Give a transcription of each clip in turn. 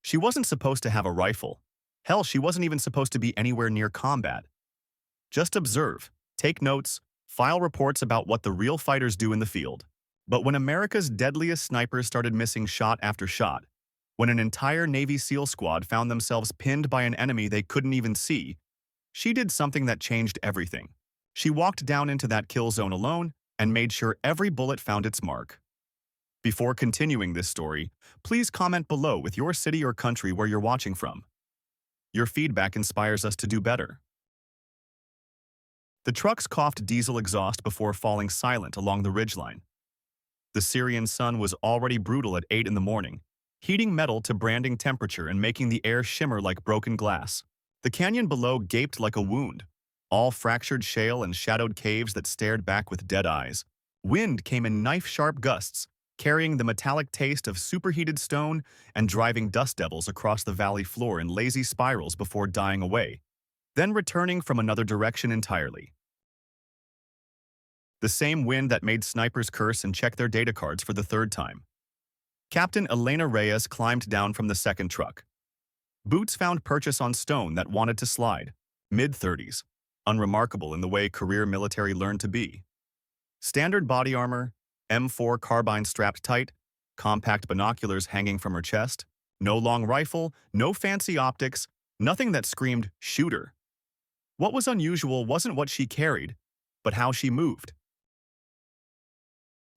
She wasn't supposed to have a rifle. Hell, she wasn't even supposed to be anywhere near combat. Just observe, take notes, file reports about what the real fighters do in the field. But when America's deadliest snipers started missing shot after shot, when an entire Navy SEAL squad found themselves pinned by an enemy they couldn't even see, she did something that changed everything. She walked down into that kill zone alone and made sure every bullet found its mark. Before continuing this story, please comment below with your city or country where you're watching from. Your feedback inspires us to do better. The trucks coughed diesel exhaust before falling silent along the ridgeline. The Syrian sun was already brutal at 8 in the morning, heating metal to branding temperature and making the air shimmer like broken glass. The canyon below gaped like a wound, all fractured shale and shadowed caves that stared back with dead eyes. Wind came in knife-sharp gusts, carrying the metallic taste of superheated stone and driving dust devils across the valley floor in lazy spirals before dying away, then returning from another direction entirely. The same wind that made snipers curse and check their data cards for the third time. Captain Elena Reyes climbed down from the second truck. Boots found purchase on stone that wanted to slide, mid-30s, unremarkable in the way career military learned to be. Standard body armor, M4 carbine strapped tight, compact binoculars hanging from her chest, no long rifle, no fancy optics, nothing that screamed shooter. What was unusual wasn't what she carried, but how she moved.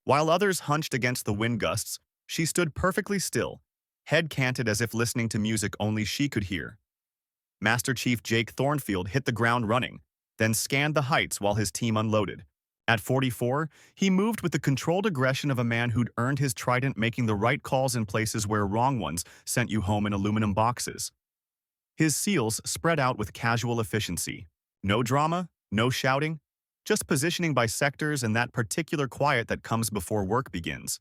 While others hunched against the wind gusts, she stood perfectly still, head canted as if listening to music only she could hear. Master Chief Jake Thornfield hit the ground running, then scanned the heights while his team unloaded. At 44, he moved with the controlled aggression of a man who'd earned his trident making the right calls in places where wrong ones sent you home in aluminum boxes. His SEALs spread out with casual efficiency. No drama, no shouting, just positioning by sectors and that particular quiet that comes before work begins.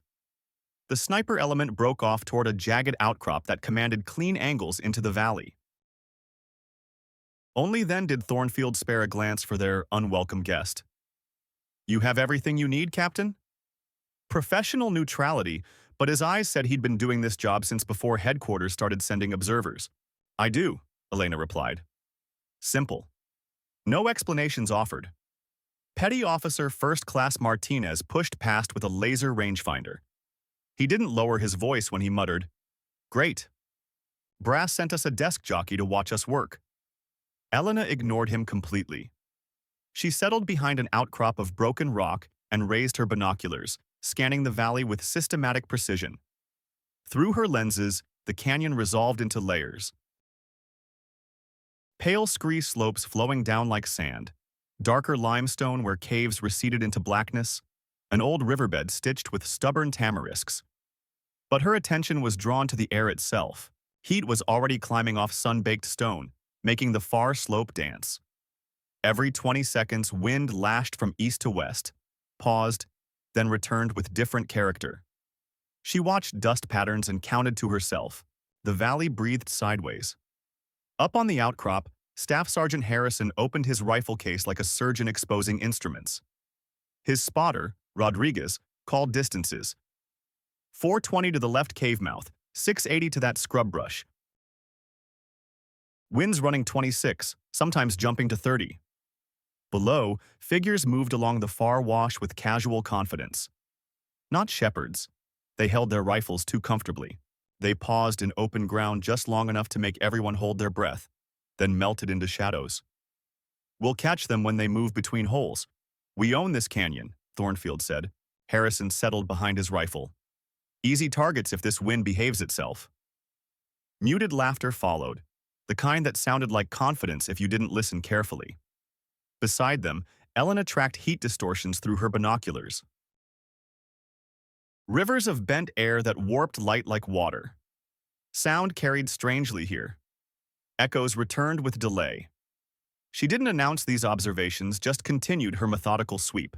The sniper element broke off toward a jagged outcrop that commanded clean angles into the valley. Only then did Thornfield spare a glance for their unwelcome guest. "You have everything you need, Captain?" Professional neutrality, but his eyes said he'd been doing this job since before headquarters started sending observers. "I do," Elena replied. Simple. No explanations offered. Petty Officer First Class Martinez pushed past with a laser rangefinder. He didn't lower his voice when he muttered, "Great. Brass sent us a desk jockey to watch us work." Elena ignored him completely. She settled behind an outcrop of broken rock and raised her binoculars, scanning the valley with systematic precision. Through her lenses, the canyon resolved into layers. Pale scree slopes flowing down like sand, darker limestone where caves receded into blackness, an old riverbed stitched with stubborn tamarisks. But her attention was drawn to the air itself. Heat was already climbing off sun-baked stone, making the far slope dance. Every 20 seconds, wind lashed from east to west, paused, then returned with different character. She watched dust patterns and counted to herself. The valley breathed sideways. Up on the outcrop, Staff Sergeant Harrison opened his rifle case like a surgeon exposing instruments. His spotter, Rodriguez, called distances. 420 to the left cave mouth, 680 to that scrub brush. Winds running 26, sometimes jumping to 30. Below, figures moved along the far wash with casual confidence. Not shepherds. They held their rifles too comfortably. They paused in open ground just long enough to make everyone hold their breath, then melted into shadows. "We'll catch them when they move between holes. We own this canyon," Thornfield said. Harrison settled behind his rifle. "Easy targets if this wind behaves itself." Muted laughter followed, the kind that sounded like confidence if you didn't listen carefully. Beside them, Elena tracked heat distortions through her binoculars. Rivers of bent air that warped light like water. Sound carried strangely here. Echoes returned with delay. She didn't announce these observations, just continued her methodical sweep.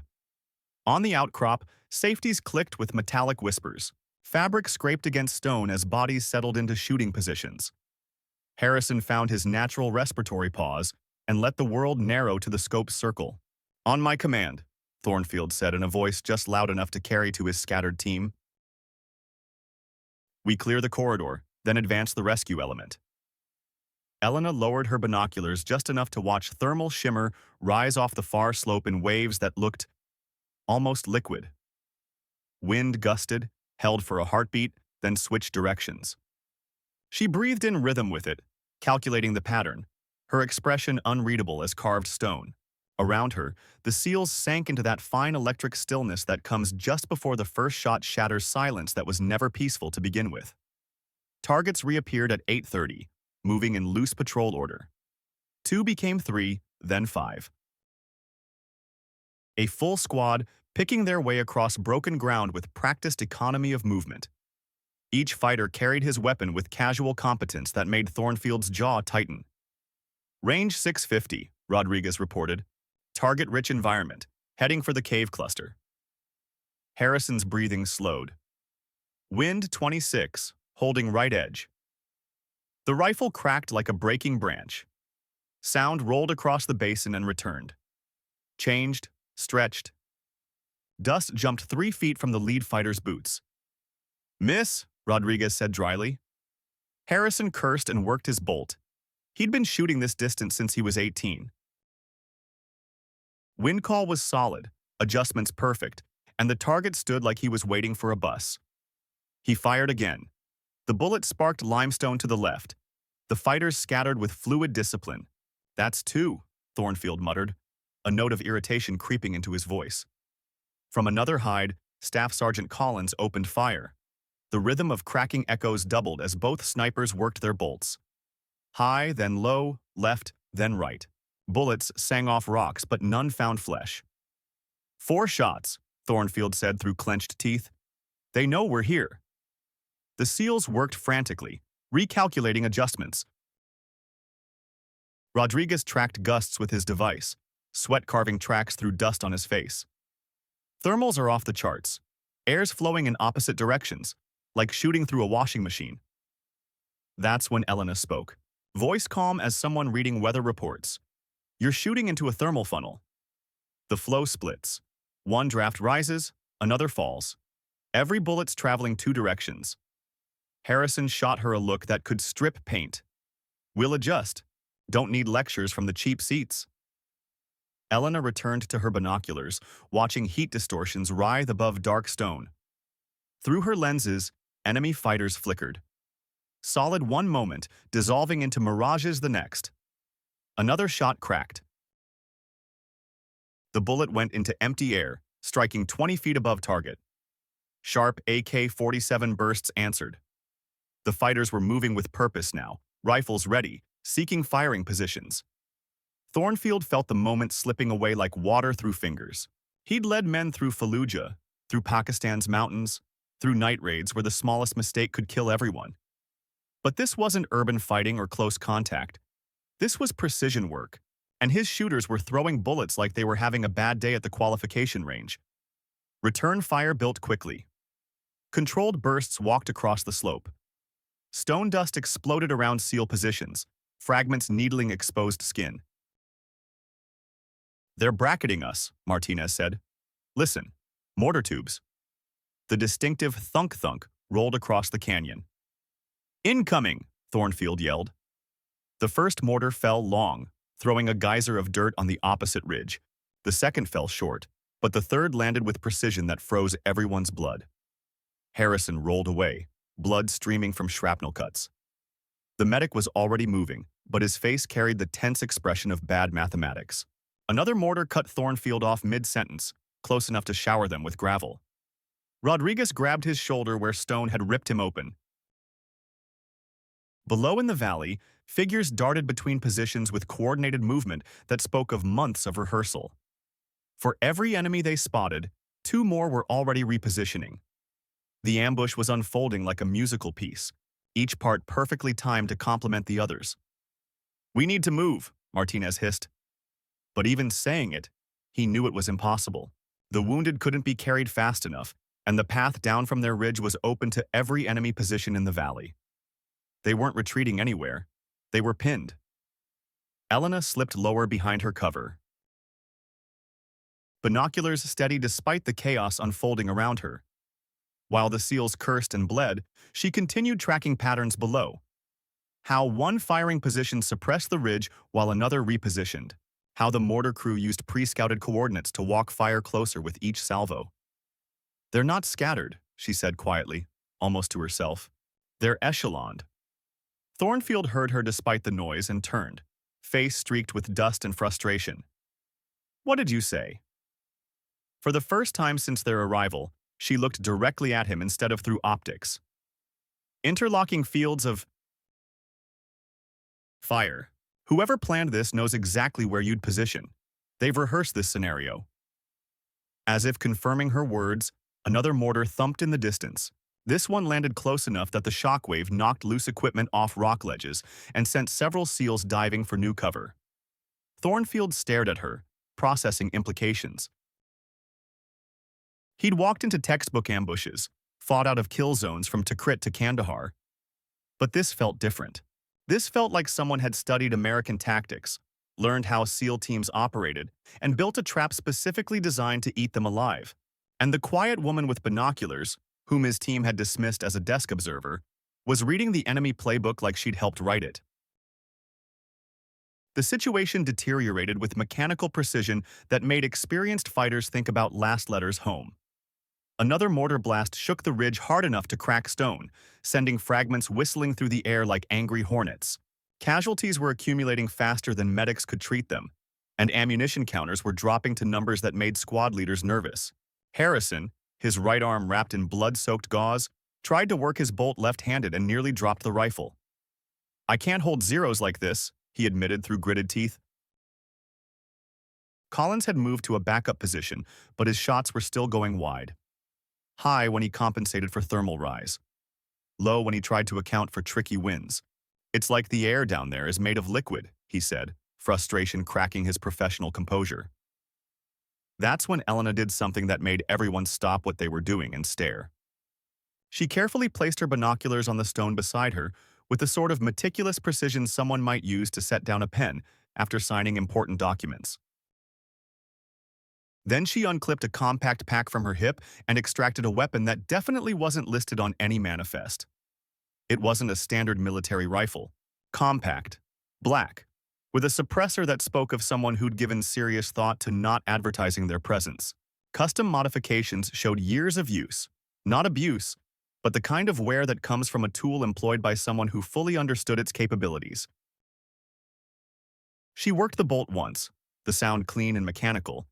On the outcrop, safeties clicked with metallic whispers. Fabric scraped against stone as bodies settled into shooting positions. Harrison found his natural respiratory pause and let the world narrow to the scope's circle. "On my command," Thornfield said in a voice just loud enough to carry to his scattered team. "We clear the corridor. then advance the rescue element. Elena lowered her binoculars just enough to watch thermal shimmer rise off the far slope in waves that looked almost liquid. Wind gusted, held for a heartbeat, then switched directions. She breathed in rhythm with it, calculating the pattern, her expression unreadable as carved stone. Around her, the seals sank into that fine electric stillness that comes just before the first shot shatters silence that was never peaceful to begin with. Targets reappeared at 8:30, moving in loose patrol order. 2 became 3, then 5. A full squad picking their way across broken ground with practiced economy of movement. Each fighter carried his weapon with casual competence that made Thornfield's jaw tighten. Range 650, Rodriguez reported. Target-rich environment, heading for the cave cluster. Harrison's breathing slowed. Wind 26, holding right edge. The rifle cracked like a breaking branch. Sound rolled across the basin and returned. Changed, stretched. Dust jumped 3 feet from the lead fighter's boots. "Miss," Rodriguez said dryly. Harrison cursed and worked his bolt. He'd been shooting this distance since he was 18. Wind call was solid, adjustments perfect, and the target stood like he was waiting for a bus. He fired again. The bullet sparked limestone to the left. The fighters scattered with fluid discipline. "That's 2, Thornfield muttered, a note of irritation creeping into his voice. From another hide, Staff Sergeant Collins opened fire. The rhythm of cracking echoes doubled as both snipers worked their bolts. High, then low, left, then right. Bullets sang off rocks, but none found flesh. 4 shots, Thornfield said through clenched teeth. "They know we're here." The SEALs worked frantically, recalculating adjustments. Rodriguez tracked gusts with his device, sweat carving tracks through dust on his face. Thermals are off the charts. Air's flowing in opposite directions, like shooting through a washing machine. That's when Elena spoke, voice calm as someone reading weather reports. "You're shooting into a thermal funnel." The flow splits. One draft rises, another falls. Every bullet's traveling 2 directions. Harrison shot her a look that could strip paint. "We'll adjust. Don't need lectures from the cheap seats." Elena returned to her binoculars, watching heat distortions writhe above dark stone. Through her lenses, enemy fighters flickered. Solid one moment, dissolving into mirages the next. Another shot cracked. The bullet went into empty air, striking 20 feet above target. Sharp AK-47 bursts answered. The fighters were moving with purpose now, rifles ready, seeking firing positions. Thornfield felt the moment slipping away like water through fingers. He'd led men through Fallujah, through Pakistan's mountains, through night raids where the smallest mistake could kill everyone. But this wasn't urban fighting or close contact. This was precision work, and his shooters were throwing bullets like they were having a bad day at the qualification range. Return fire built quickly. Controlled bursts walked across the slope. Stone dust exploded around SEAL positions, fragments needling exposed skin. "They're bracketing us," Martinez said. "Listen, mortar tubes." The distinctive thunk-thunk rolled across the canyon. "Incoming!" Thornfield yelled. The first mortar fell long, throwing a geyser of dirt on the opposite ridge. The second fell short, but the third landed with precision that froze everyone's blood. Harrison rolled away, blood streaming from shrapnel cuts. The medic was already moving, but his face carried the tense expression of bad mathematics. Another mortar cut Thornfield off mid-sentence, close enough to shower them with gravel. Rodriguez grabbed his shoulder where stone had ripped him open. Below in the valley, figures darted between positions with coordinated movement that spoke of months of rehearsal. For every enemy they spotted, 2 more were already repositioning. The ambush was unfolding like a musical piece, each part perfectly timed to complement the others. "We need to move," Martinez hissed. But even saying it, he knew it was impossible. The wounded couldn't be carried fast enough, and the path down from their ridge was open to every enemy position in the valley. They weren't retreating anywhere. They were pinned. Elena slipped lower behind her cover. Binoculars steady despite the chaos unfolding around her. While the seals cursed and bled, she continued tracking patterns below. How one firing position suppressed the ridge while another repositioned. How the mortar crew used pre-scouted coordinates to walk fire closer with each salvo. "They're not scattered," she said quietly, almost to herself. "They're echeloned." Thornfield heard her despite the noise and turned, face streaked with dust and frustration. "What did you say?" For the first time since their arrival, she looked directly at him instead of through optics. "Interlocking fields of fire. Whoever planned this knows exactly where you'd position. They've rehearsed this scenario." As if confirming her words, another mortar thumped in the distance. This one landed close enough that the shockwave knocked loose equipment off rock ledges and sent several seals diving for new cover. Thornfield stared at her, processing implications. He'd walked into textbook ambushes, fought out of kill zones from Tikrit to Kandahar. But this felt different. This felt like someone had studied American tactics, learned how SEAL teams operated, and built a trap specifically designed to eat them alive. And the quiet woman with binoculars, whom his team had dismissed as a desk observer, was reading the enemy playbook like she'd helped write it. The situation deteriorated with mechanical precision that made experienced fighters think about last letters home. Another mortar blast shook the ridge hard enough to crack stone, sending fragments whistling through the air like angry hornets. Casualties were accumulating faster than medics could treat them, and ammunition counters were dropping to numbers that made squad leaders nervous. Harrison, his right arm wrapped in blood-soaked gauze, tried to work his bolt left-handed and nearly dropped the rifle. "I can't hold zeros like this," he admitted through gritted teeth. Collins had moved to a backup position, but his shots were still going wide. High when he compensated for thermal rise. Low when he tried to account for tricky winds. "It's like the air down there is made of liquid," he said, frustration cracking his professional composure. That's when Elena did something that made everyone stop what they were doing and stare. She carefully placed her binoculars on the stone beside her with the sort of meticulous precision someone might use to set down a pen after signing important documents. Then she unclipped a compact pack from her hip and extracted a weapon that definitely wasn't listed on any manifest. It wasn't a standard military rifle. Compact. Black. With a suppressor that spoke of someone who'd given serious thought to not advertising their presence. Custom modifications showed years of use. Not abuse, but the kind of wear that comes from a tool employed by someone who fully understood its capabilities. She worked the bolt once, the sound clean and mechanical,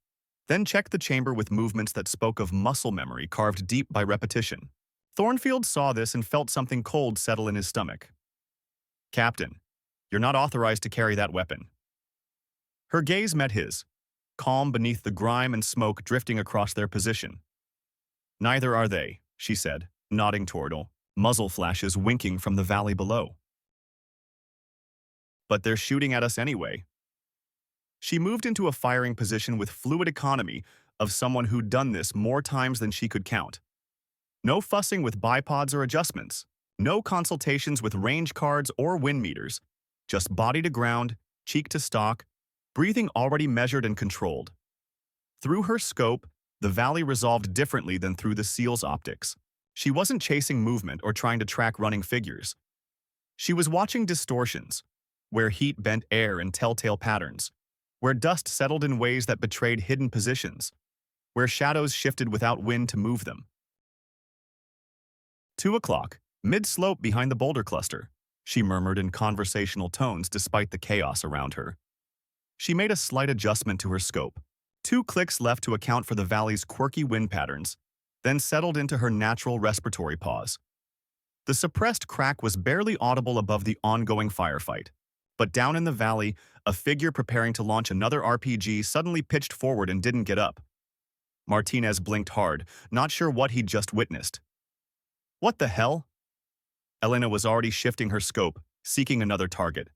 then checked the chamber with movements that spoke of muscle memory carved deep by repetition. Thornfield saw this and felt something cold settle in his stomach. "Captain, you're not authorized to carry that weapon." Her gaze met his, calm beneath the grime and smoke drifting across their position. "Neither are they," she said, nodding toward muzzle flashes winking from the valley below. "But they're shooting at us anyway." She moved into a firing position with fluid economy of someone who'd done this more times than she could count. No fussing with bipods or adjustments. No consultations with range cards or wind meters. Just body to ground, cheek to stock, breathing already measured and controlled. Through her scope, the valley resolved differently than through the SEAL's optics. She wasn't chasing movement or trying to track running figures. She was watching distortions, where heat bent air in telltale patterns, where dust settled in ways that betrayed hidden positions, where shadows shifted without wind to move them. 2 o'clock, mid-slope behind the boulder cluster, she murmured in conversational tones despite the chaos around her. She made a slight adjustment to her scope. 2 clicks left to account for the valley's quirky wind patterns, then settled into her natural respiratory pause. The suppressed crack was barely audible above the ongoing firefight. But down in the valley, a figure preparing to launch another RPG suddenly pitched forward and didn't get up. Martinez blinked hard, not sure what he'd just witnessed. "What the hell?" Elena was already shifting her scope, seeking another target.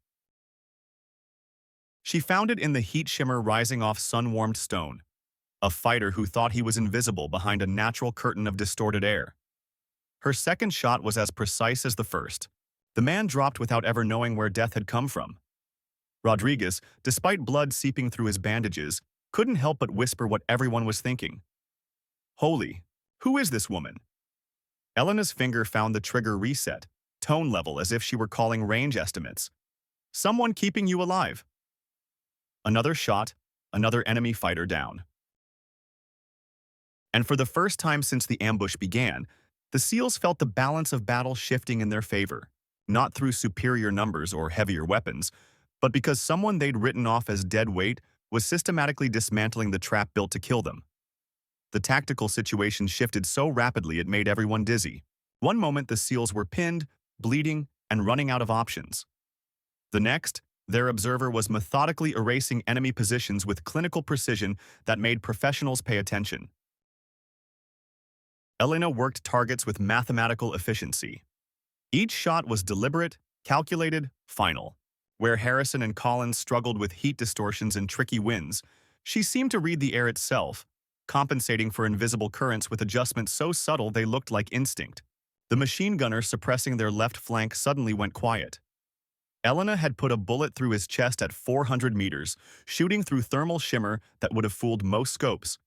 She found it in the heat shimmer rising off sun-warmed stone, a fighter who thought he was invisible behind a natural curtain of distorted air. Her second shot was as precise as the first. The man dropped without ever knowing where death had come from. Rodriguez, despite blood seeping through his bandages, couldn't help but whisper what everyone was thinking. "Holy, who is this woman?" Elena's finger found the trigger reset, tone level as if she were calling range estimates. Someone keeping you alive. Another shot, another enemy fighter down. And for the first time since the ambush began, the SEALs felt the balance of battle shifting in their favor, not through superior numbers or heavier weapons, but because someone they'd written off as dead weight was systematically dismantling the trap built to kill them. The tactical situation shifted so rapidly it made everyone dizzy. One moment the SEALs were pinned, bleeding, and running out of options. The next, their observer was methodically erasing enemy positions with clinical precision that made professionals pay attention. Elena worked targets with mathematical efficiency. Each shot was deliberate, calculated, final. Where Harrison and Collins struggled with heat distortions and tricky winds, she seemed to read the air itself, compensating for invisible currents with adjustments so subtle they looked like instinct. The machine gunner suppressing their left flank suddenly went quiet. Elena had put a bullet through his chest at 400 meters, shooting through thermal shimmer that would have fooled most scopes.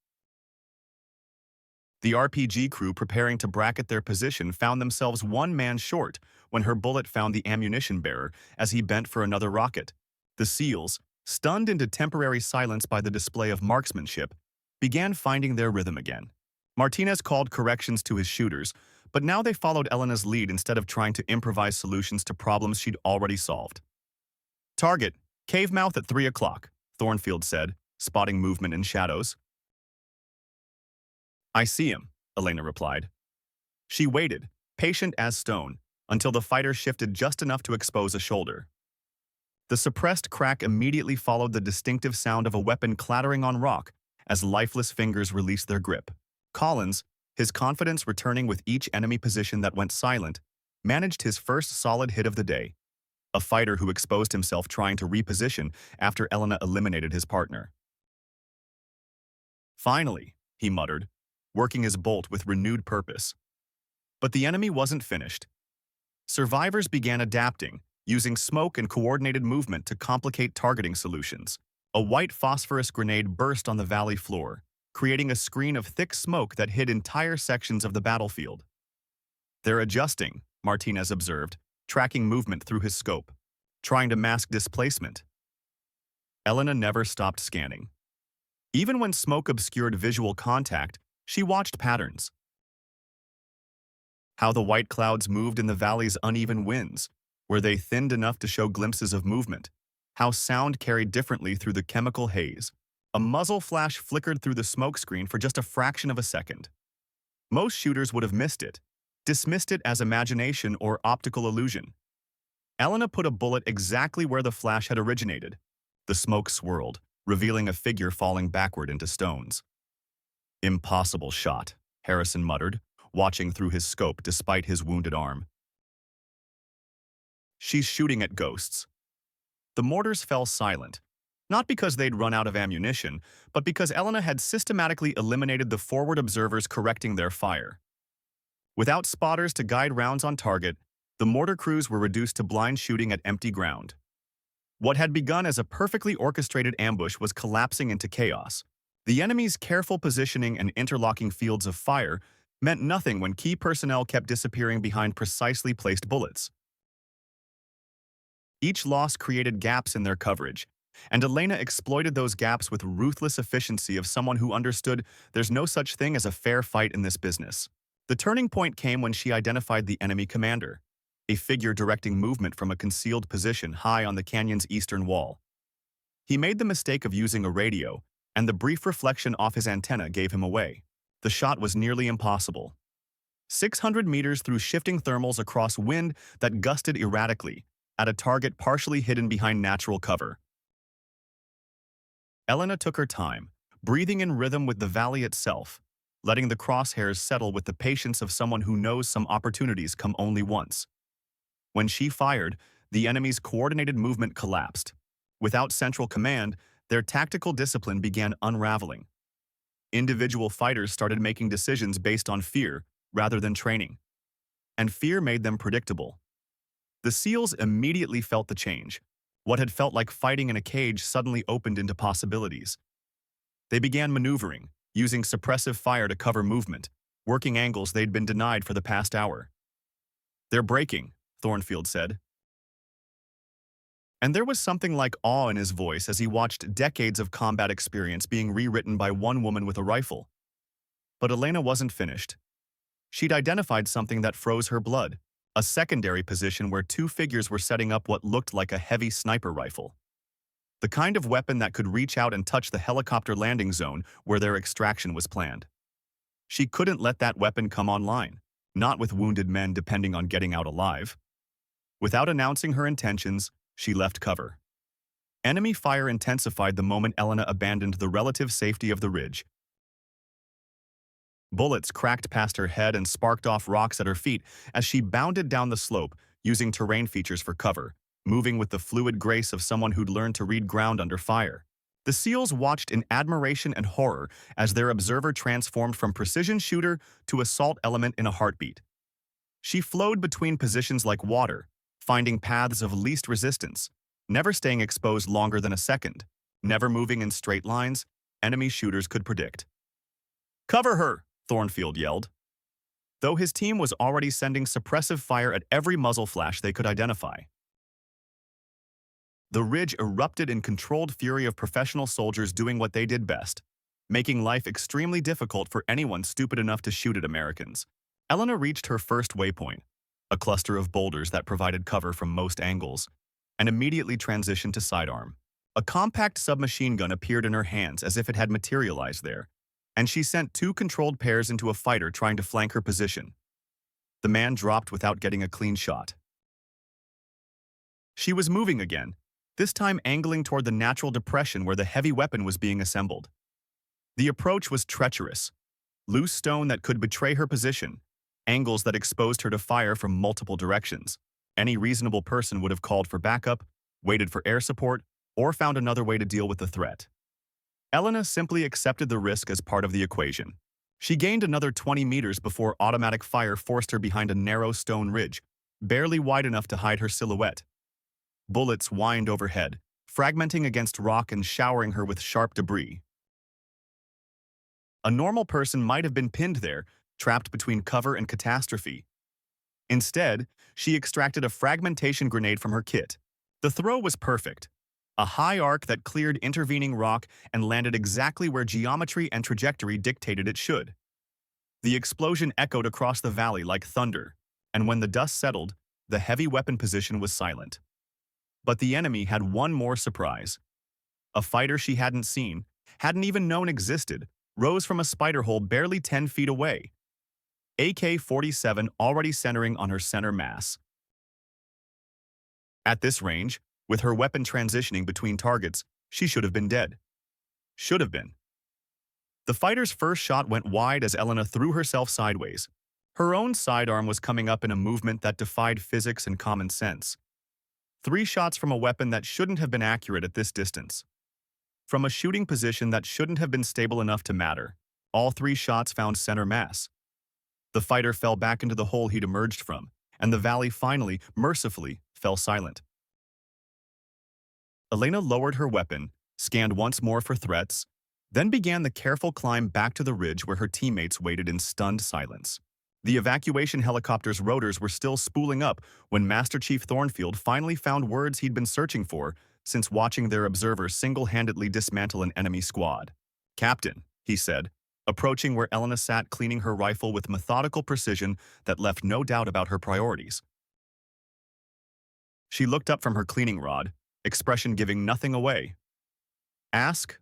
The RPG crew preparing to bracket their position found themselves one man short when her bullet found the ammunition bearer as he bent for another rocket. The SEALs, stunned into temporary silence by the display of marksmanship, began finding their rhythm again. Martinez called corrections to his shooters, but now they followed Elena's lead instead of trying to improvise solutions to problems she'd already solved. Target, cave mouth at 3 o'clock, Thornfield said, spotting movement in shadows. I see him, Elena replied. She waited, patient as stone, until the fighter shifted just enough to expose a shoulder. The suppressed crack immediately followed the distinctive sound of a weapon clattering on rock as lifeless fingers released their grip. Collins, his confidence returning with each enemy position that went silent, managed his first solid hit of the day, a fighter who exposed himself trying to reposition after Elena eliminated his partner. Finally, he muttered, working his bolt with renewed purpose. But the enemy wasn't finished. Survivors began adapting, using smoke and coordinated movement to complicate targeting solutions. A white phosphorus grenade burst on the valley floor, creating a screen of thick smoke that hid entire sections of the battlefield. They're adjusting, Martinez observed, tracking movement through his scope, trying to mask displacement. Elena never stopped scanning. Even when smoke obscured visual contact, she watched patterns. How the white clouds moved in the valley's uneven winds, were they thinned enough to show glimpses of movement? How sound carried differently through the chemical haze. A muzzle flash flickered through the smoke screen for just a fraction of a second. Most shooters would have missed it, dismissed it as imagination or optical illusion. Elena put a bullet exactly where the flash had originated. The smoke swirled, revealing a figure falling backward into stones. Impossible shot, Harrison muttered, watching through his scope despite his wounded arm. She's shooting at ghosts. The mortars fell silent, not because they'd run out of ammunition, but because Elena had systematically eliminated the forward observers correcting their fire. Without spotters to guide rounds on target, the mortar crews were reduced to blind shooting at empty ground. What had begun as a perfectly orchestrated ambush was collapsing into chaos. The enemy's careful positioning and interlocking fields of fire meant nothing when key personnel kept disappearing behind precisely placed bullets. Each loss created gaps in their coverage, and Elena exploited those gaps with ruthless efficiency of someone who understood there's no such thing as a fair fight in this business. The turning point came when she identified the enemy commander, a figure directing movement from a concealed position high on the canyon's eastern wall. He made the mistake of using a radio, and the brief reflection off his antenna gave him away. The shot was nearly impossible. 600 meters through shifting thermals across wind that gusted erratically, at a target partially hidden behind natural cover. Elena took her time, breathing in rhythm with the valley itself, letting the crosshairs settle with the patience of someone who knows some opportunities come only once. When she fired, the enemy's coordinated movement collapsed. Without central command, their tactical discipline began unraveling. Individual fighters started making decisions based on fear rather than training. And fear made them predictable. The SEALs immediately felt the change. What had felt like fighting in a cage suddenly opened into possibilities. They began maneuvering, using suppressive fire to cover movement, working angles they'd been denied for the past hour. "They're breaking," Thornfield said. And there was something like awe in his voice as he watched decades of combat experience being rewritten by one woman with a rifle. But Elena wasn't finished. She'd identified something that froze her blood, a secondary position where two figures were setting up what looked like a heavy sniper rifle. The kind of weapon that could reach out and touch the helicopter landing zone where their extraction was planned. She couldn't let that weapon come online, not with wounded men depending on getting out alive. Without announcing her intentions, she left cover. Enemy fire intensified the moment Elena abandoned the relative safety of the ridge. Bullets cracked past her head and sparked off rocks at her feet as she bounded down the slope, using terrain features for cover, moving with the fluid grace of someone who'd learned to read ground under fire. The SEALs watched in admiration and horror as their observer transformed from precision shooter to assault element in a heartbeat. She flowed between positions like water, finding paths of least resistance, never staying exposed longer than a second, never moving in straight lines enemy shooters could predict. "Cover her!" Thornfield yelled. Though his team was already sending suppressive fire at every muzzle flash they could identify. The ridge erupted in controlled fury of professional soldiers doing what they did best, making life extremely difficult for anyone stupid enough to shoot at Americans. Elena reached her first waypoint, a cluster of boulders that provided cover from most angles, and immediately transitioned to sidearm. A compact submachine gun appeared in her hands as if it had materialized there, and she sent two controlled pairs into a fighter trying to flank her position. The man dropped without getting a clean shot. She was moving again, this time angling toward the natural depression where the heavy weapon was being assembled. The approach was treacherous, loose stone that could betray her position, angles that exposed her to fire from multiple directions. Any reasonable person would have called for backup, waited for air support, or found another way to deal with the threat. Elena simply accepted the risk as part of the equation. She gained another 20 meters before automatic fire forced her behind a narrow stone ridge, barely wide enough to hide her silhouette. Bullets whined overhead, fragmenting against rock and showering her with sharp debris. A normal person might have been pinned there, trapped between cover and catastrophe. Instead, she extracted a fragmentation grenade from her kit. The throw was perfect. A high arc that cleared intervening rock and landed exactly where geometry and trajectory dictated it should. The explosion echoed across the valley like thunder, and when the dust settled, the heavy weapon position was silent. But the enemy had one more surprise. A fighter she hadn't seen, hadn't even known existed, rose from a spider hole barely 10 feet away. AK-47 already centering on her center mass. At this range, with her weapon transitioning between targets, she should have been dead. Should have been. The fighter's first shot went wide as Elena threw herself sideways. Her own sidearm was coming up in a movement that defied physics and common sense. 3 shots from a weapon that shouldn't have been accurate at this distance. From a shooting position that shouldn't have been stable enough to matter, all 3 shots found center mass. The fighter fell back into the hole he'd emerged from, and the valley finally, mercifully, fell silent. Elena lowered her weapon, scanned once more for threats, then began the careful climb back to the ridge where her teammates waited in stunned silence. The evacuation helicopter's rotors were still spooling up when Master Chief Thornfield finally found words he'd been searching for since watching their observer single-handedly dismantle an enemy squad. "Captain," he said, approaching where Elena sat cleaning her rifle with methodical precision that left no doubt about her priorities. She looked up from her cleaning rod, expression giving nothing away. "Ask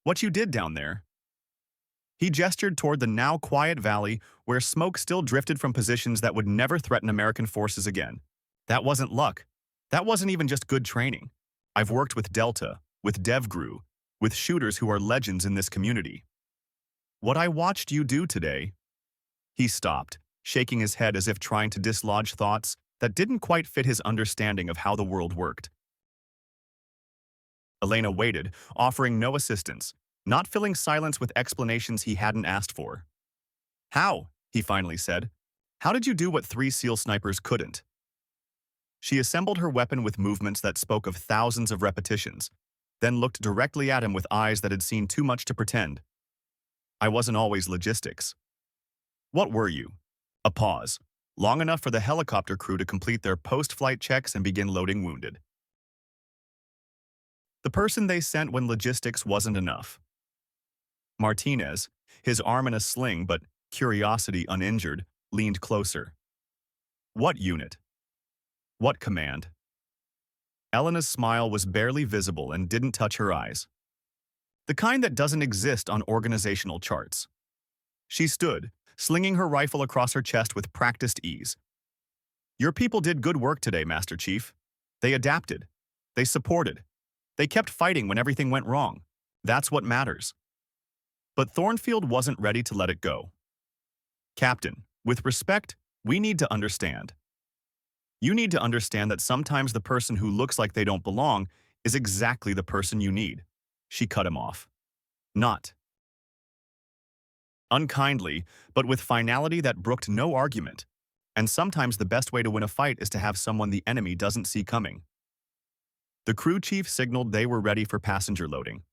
what you did down there." He gestured toward the now quiet valley where smoke still drifted from positions that would never threaten American forces again. "That wasn't luck. That wasn't even just good training. I've worked with Delta, with DevGru, with shooters who are legends in this community. What I watched you do today..." He stopped, shaking his head as if trying to dislodge thoughts that didn't quite fit his understanding of how the world worked. Elena waited, offering no assistance, not filling silence with explanations he hadn't asked for. "How?" he finally said. "How did you do what 3 SEAL snipers couldn't?" She assembled her weapon with movements that spoke of thousands of repetitions, then looked directly at him with eyes that had seen too much to pretend. "I wasn't always logistics. What were you? A pause, long enough for the helicopter crew to complete their post-flight checks and begin loading wounded. The person they sent when logistics wasn't enough. Martinez, his arm in a sling but curiosity uninjured, leaned closer. What unit? What command? Elena's smile was barely visible and didn't touch her eyes. The kind that doesn't exist on organizational charts. She stood, slinging her rifle across her chest with practiced ease. Your people did good work today, Master Chief. They adapted. They supported. They kept fighting when everything went wrong. That's what matters. But Thornfield wasn't ready to let it go. Captain, with respect, we need to understand. You need to understand that sometimes the person who looks like they don't belong is exactly the person you need. She cut him off. Not unkindly, but with finality that brooked no argument. And sometimes the best way to win a fight is to have someone the enemy doesn't see coming. The crew chief signaled they were ready for passenger loading.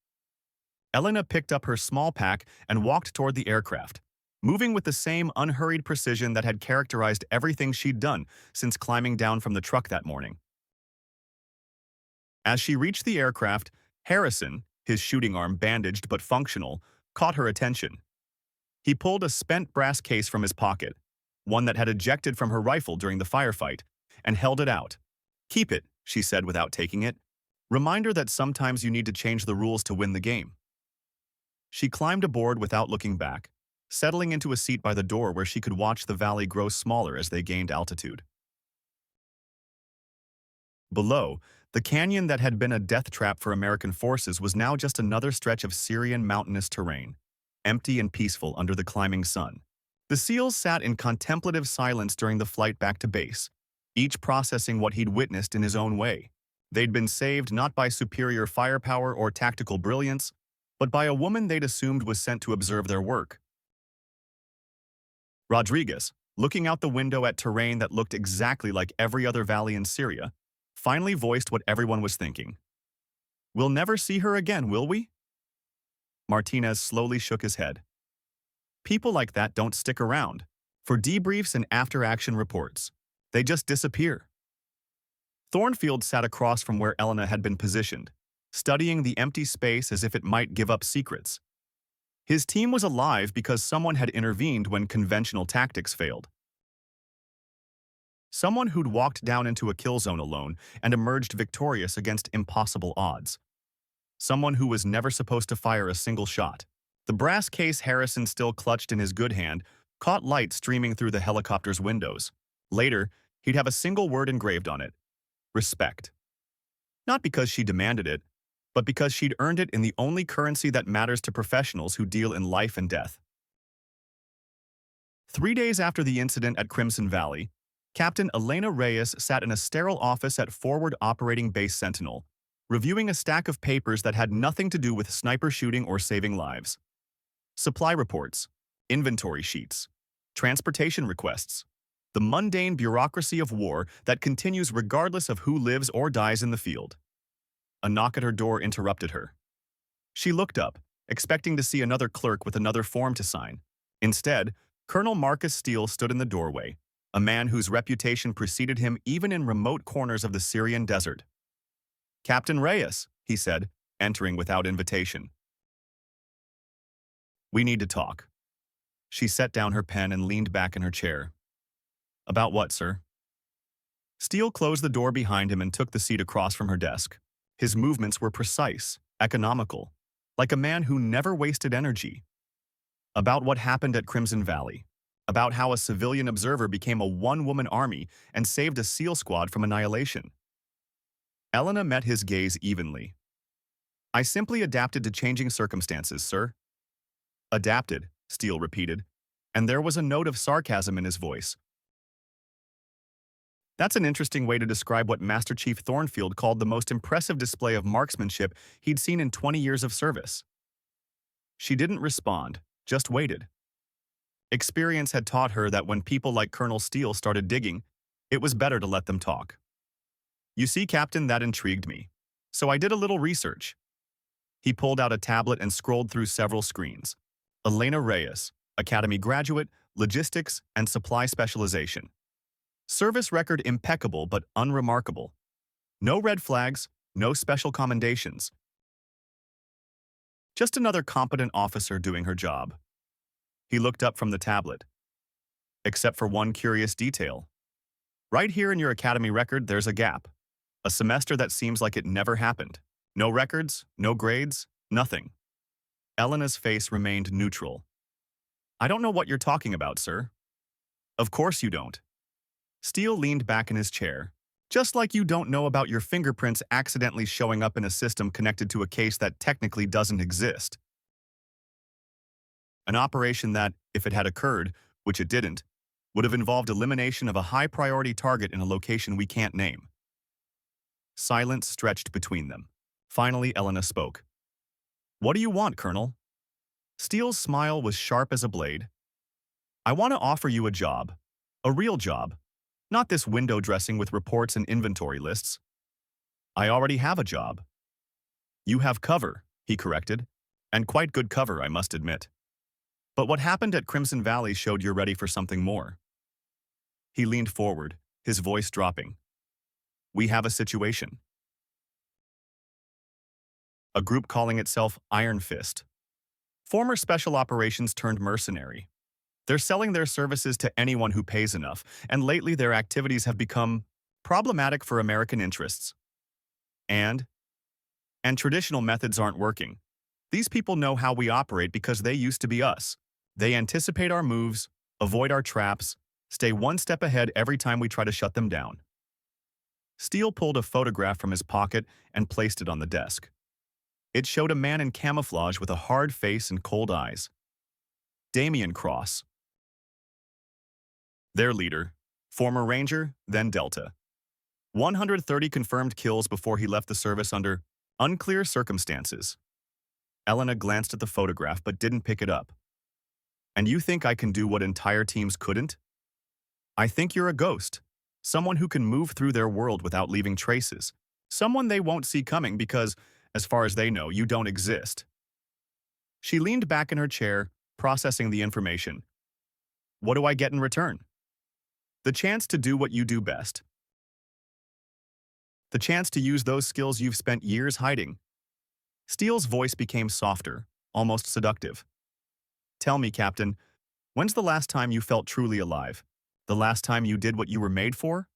Elena picked up her small pack and walked toward the aircraft, moving with the same unhurried precision that had characterized everything she'd done since climbing down from the truck that morning. As she reached the aircraft, Harrison, his shooting arm bandaged but functional, caught her attention. He pulled a spent brass case from his pocket, one that had ejected from her rifle during the firefight, and held it out. Keep it, she said without taking it. Reminder that sometimes you need to change the rules to win the game. She climbed aboard without looking back, settling into a seat by the door where she could watch the valley grow smaller as they gained altitude. Below, the canyon that had been a death trap for American forces was now just another stretch of Syrian mountainous terrain, empty and peaceful under the climbing sun. The SEALs sat in contemplative silence during the flight back to base, each processing what he'd witnessed in his own way. They'd been saved not by superior firepower or tactical brilliance, but by a woman they'd assumed was sent to observe their work. Rodriguez, looking out the window at terrain that looked exactly like every other valley in Syria, finally voiced what everyone was thinking. We'll never see her again, will we? Martinez slowly shook his head. People like that don't stick around for debriefs and after-action reports. They just disappear. Thornfield sat across from where Elena had been positioned, studying the empty space as if it might give up secrets. His team was alive because someone had intervened when conventional tactics failed. Someone who'd walked down into a kill zone alone and emerged victorious against impossible odds. Someone who was never supposed to fire a single shot. The brass case Harrison still clutched in his good hand caught light streaming through the helicopter's windows. Later, he'd have a single word engraved on it: respect. Not because she demanded it, but because she'd earned it in the only currency that matters to professionals who deal in life and death. 3 days after the incident at Crimson Valley, Captain Elena Reyes sat in a sterile office at Forward Operating Base Sentinel, reviewing a stack of papers that had nothing to do with sniper shooting or saving lives. Supply reports, inventory sheets, transportation requests, the mundane bureaucracy of war that continues regardless of who lives or dies in the field. A knock at her door interrupted her. She looked up, expecting to see another clerk with another form to sign. Instead, Colonel Marcus Steele stood in the doorway, a man whose reputation preceded him even in remote corners of the Syrian desert. Captain Reyes, he said, entering without invitation. We need to talk. She set down her pen and leaned back in her chair. About what, sir? Steele closed the door behind him and took the seat across from her desk. His movements were precise, economical, like a man who never wasted energy. About what happened at Crimson Valley. About how a civilian observer became a one-woman army and saved a SEAL squad from annihilation. Elena met his gaze evenly. I simply adapted to changing circumstances, sir. Adapted, Steele repeated, and there was a note of sarcasm in his voice. That's an interesting way to describe what Master Chief Thornfield called the most impressive display of marksmanship he'd seen in 20 years of service. She didn't respond, just waited. Experience had taught her that when people like Colonel Steele started digging, it was better to let them talk. You see, Captain, that intrigued me. So I did a little research. He pulled out a tablet and scrolled through several screens. Elena Reyes, Academy graduate, logistics, and supply specialization. Service record impeccable but unremarkable. No red flags, no special commendations. Just another competent officer doing her job. He looked up from the tablet. Except for one curious detail. Right here in your academy record, there's a gap. A semester that seems like it never happened. No records, no grades, nothing. Elena's face remained neutral. I don't know what you're talking about, sir. Of course you don't. Steele leaned back in his chair. Just like you don't know about your fingerprints accidentally showing up in a system connected to a case that technically doesn't exist. An operation that, if it had occurred, which it didn't, would have involved elimination of a high-priority target in a location we can't name. Silence stretched between them. Finally, Elena spoke. What do you want, Colonel? Steele's smile was sharp as a blade. I want to offer you a job. A real job. Not this window dressing with reports and inventory lists. I already have a job. You have cover, he corrected. And quite good cover, I must admit. But what happened at Crimson Valley showed you're ready for something more. He leaned forward, his voice dropping. We have a situation. A group calling itself Iron Fist. Former special operations turned mercenary. They're selling their services to anyone who pays enough, and lately their activities have become problematic for American interests. And traditional methods aren't working. These people know how we operate because they used to be us. They anticipate our moves, avoid our traps, stay one step ahead every time we try to shut them down. Steele pulled a photograph from his pocket and placed it on the desk. It showed a man in camouflage with a hard face and cold eyes. Damian Cross. Their leader, former Ranger, then Delta. 130 confirmed kills before he left the service under unclear circumstances. Elena glanced at the photograph but didn't pick it up. And you think I can do what entire teams couldn't? I think you're a ghost. Someone who can move through their world without leaving traces. Someone they won't see coming because, as far as they know, you don't exist. She leaned back in her chair, processing the information. What do I get in return? The chance to do what you do best. The chance to use those skills you've spent years hiding. Steele's voice became softer, almost seductive. Tell me, Captain, when's the last time you felt truly alive? The last time you did what you were made for?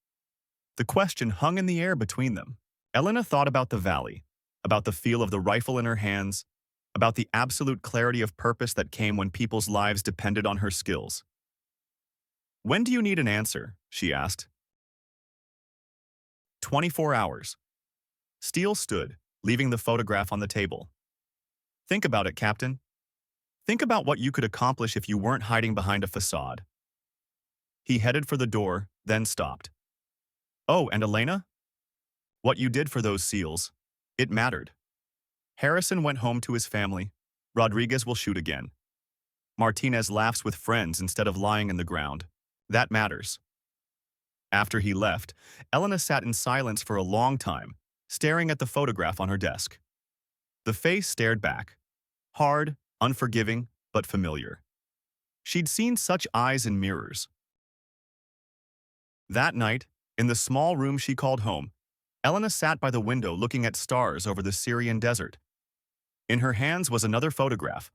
The question hung in the air between them. Elena thought about the valley, about the feel of the rifle in her hands, about the absolute clarity of purpose that came when people's lives depended on her skills. When do you need an answer? She asked. 24 hours. Steele stood, leaving the photograph on the table. Think about it, Captain. Think about what you could accomplish if you weren't hiding behind a facade. He headed for the door, then stopped. Oh, and Elena? What you did for those SEALs, it mattered. Harrison went home to his family. Rodriguez will shoot again. Martinez laughs with friends instead of lying in the ground. That matters. After he left, Elena sat in silence for a long time, staring at the photograph on her desk. The face stared back. Hard, unforgiving, but familiar. She'd seen such eyes in mirrors. That night, in the small room she called home, Elena sat by the window looking at stars over the Syrian desert. In her hands was another photograph,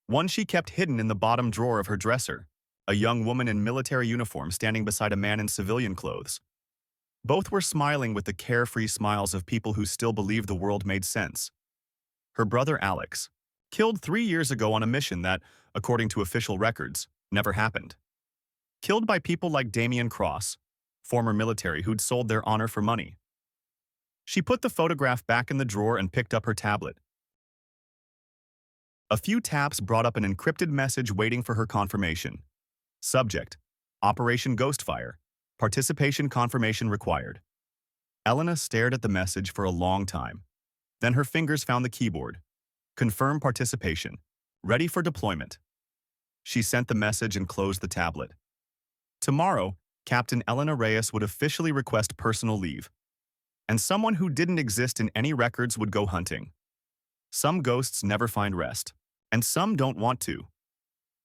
one she kept hidden in the bottom drawer of her dresser, a young woman in military uniform standing beside a man in civilian clothes. Both were smiling with the carefree smiles of people who still believed the world made sense. Her brother Alex, killed 3 years ago on a mission that, according to official records, never happened. Killed by people like Damian Cross, former military who'd sold their honor for money. She put the photograph back in the drawer and picked up her tablet. A few taps brought up an encrypted message waiting for her confirmation. Subject: Operation Ghostfire. Participation confirmation required. Elena stared at the message for a long time. Then her fingers found the keyboard. Confirm participation. Ready for deployment. She sent the message and closed the tablet. Tomorrow, Captain Elena Reyes would officially request personal leave. And someone who didn't exist in any records would go hunting. Some ghosts never find rest, and some don't want to.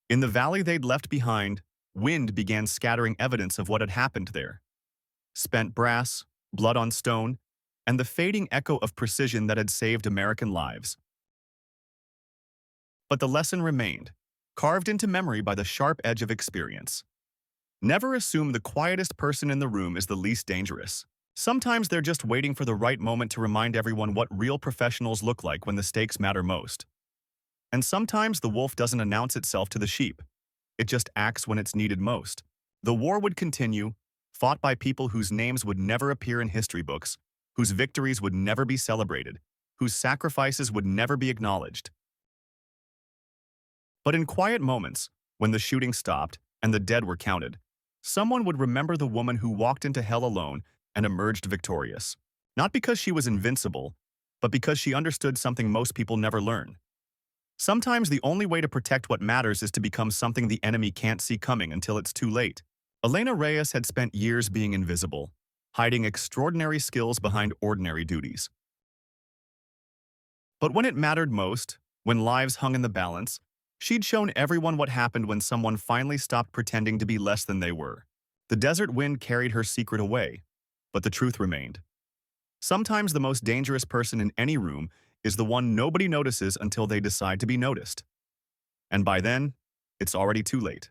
In the valley they'd left behind, Wind began scattering evidence of what had happened there. Spent brass, blood on stone, and the fading echo of precision that had saved American lives. But the lesson remained, carved into memory by the sharp edge of experience. Never assume the quietest person in the room is the least dangerous. Sometimes they're just waiting for the right moment to remind everyone what real professionals look like when the stakes matter most. And sometimes the wolf doesn't announce itself to the sheep. It just acts when it's needed most. The war would continue, fought by people whose names would never appear in history books, whose victories would never be celebrated, whose sacrifices would never be acknowledged. But in quiet moments, when the shooting stopped and the dead were counted, someone would remember the woman who walked into hell alone and emerged victorious. Not because she was invincible, but because she understood something most people never learn. Sometimes the only way to protect what matters is to become something the enemy can't see coming until it's too late. Elena Reyes had spent years being invisible, hiding extraordinary skills behind ordinary duties. But when it mattered most, when lives hung in the balance, she'd shown everyone what happened when someone finally stopped pretending to be less than they were. The desert wind carried her secret away, but the truth remained. Sometimes the most dangerous person in any room is the one nobody notices until they decide to be noticed. And by then, it's already too late.